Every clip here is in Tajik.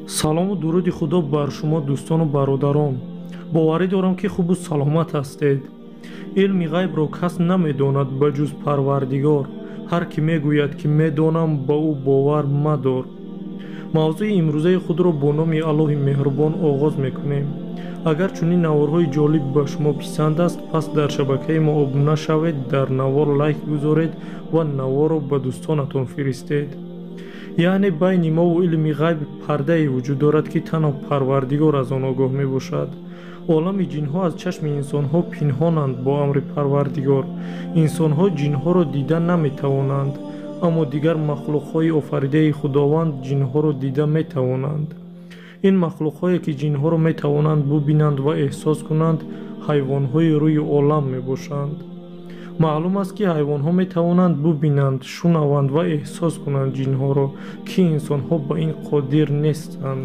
салому дуруди худо бар шумо дӯстону бародарон. боварӣ дорам ки хубу саломат ҳастед. илми ғайбро кас намедонад ба ҷуз парвардигор. ҳар кӣ мегӯяд ки медонам ба ӯ бовар мадор. мавзӯи имрӯзаи худро бо номи аллоҳи меҳрубон оғоз мекунем. агар чунин наворҳои ҷолиб ба шумо писанд аст, пас дар шабакаи мо обуна шавед, дар навор лайк гузоред ва наворро ба дӯстонатон фиристед. яъне байни мову илми ғайб пардае вуҷуд дорад ки танҳо парвардигор аз он огоҳ мебошад. олами ҷинҳо аз чашми инсонҳо пинҳонанд бо амри парвардигор. инсонҳо ҷинҳоро дида наметавонанд, аммо дигар махлуқҳои офаридаи худованд ҷинҳоро дида метавонанд. ин махлуқҳое ки ҷинҳоро метавонанд бубинанд ва эҳсос кунанд, ҳайвонҳои рӯи олам мебошанд. маълум аст ки ҳайвонҳо метавонанд бубинанд, шунаванд ва эҳсос кунанд ҷинҳоро, ки инсонҳо ба ин қодир нестанд.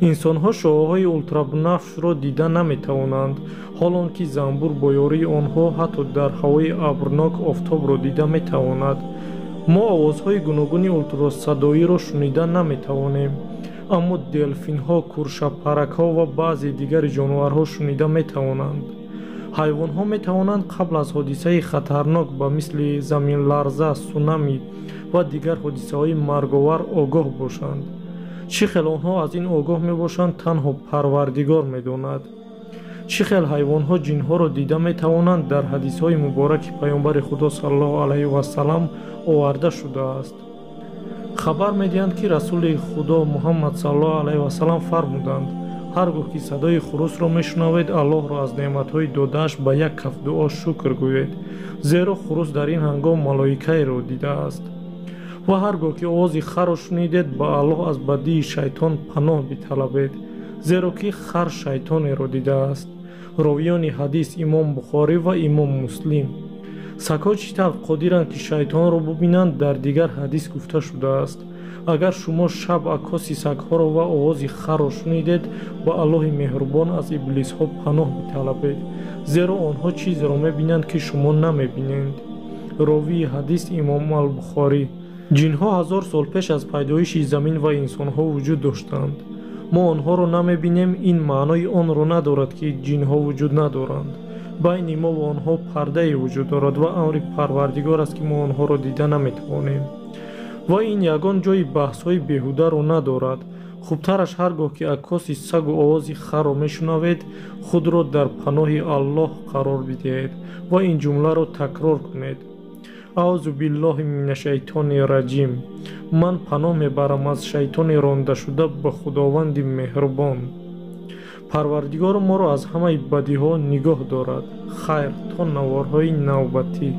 инсонҳо шуоҳои ултрабнафшро дида наметавонанд, ҳолон ки занбур бо ёрии онҳо ҳатто дар ҳавои абрнок офтобро дида метавонад. мо овозҳои гуногуни ултрасадоиро шунида наметавонем, аммо делфинҳо, куршапаракҳо ва баъзе дигари ҷонварҳо шунида метавонанд. ҳайвонҳо метавонанд қабл аз ҳодисаи хатарнок ба мисли заминларза, сунамӣ ва дигар ҳодисаҳои марговар огоҳ бошанд. чӣ хел онҳо аз ин огоҳ мебошанд, танҳо парвардигор медонад. чӣ хел ҳайвонҳо ҷинҳоро дида метавонанд, дар ҳадисҳои мубораки паёмбари худо саллаллоҳу алайҳи васалам оварда шудааст. хабар медиҳанд ки расули худо муҳаммад саллаллоҳу алайҳи васалам фармуданд: ҳар гоҳ ки садои хурусро мешунавед, аллоҳро аз неъматҳои додааш ба як каф дуо шукр гӯед, зеро хурус дар ин ҳангом малоикаеро дидааст. ва ҳар гоҳ ки овози харро шунидед, ба аллоҳ аз бадии шайтон паноҳ биталабед, зеро ки хар шайтонеро дидааст. ровиёни ҳадис имом бухорӣ ва имом муслим. сагҳо чӣ тавр қодиранд ки шайтонро бубинанд, дар дигар ҳадис гуфта шудааст: агар шумо шаб акоси сагҳоро ва овози харро шунидед, ба аллоҳи меҳрубон аз иблисҳо паноҳ биталабед, зеро онҳо чизеро мебинанд ки шумо намебинед. ровии ҳадис имом албухорӣ. ҷинҳо ҳазор сол пеш аз пайдоиши замин ва инсонҳо вуҷуд доштанд. мо онҳоро намебинем, ин маънои онро надорад ки ҷинҳо вуҷуд надоранд. байни мо ва онҳо пардае вуҷуд дорад ва амри парвардигор аст ки мо онҳоро дида наметавонем. ва ин ягон ҷои баҳсҳои беҳударо надорад. хубтараш ҳар гоҳ ки акоси сагу овози харро мешунавед, худро дар паноҳи аллоҳ қарор бидиҳед ва ин ҷумларо такрор кунед: аъузу биллоҳи минашайтони раҷим. ман паноҳ мебарам аз шайтони рондашуда ба худованди меҳрубон. парвардигор моро аз ҳамаи бадиҳо нигоҳ дорад. хайр, то наворҳои навбатӣ.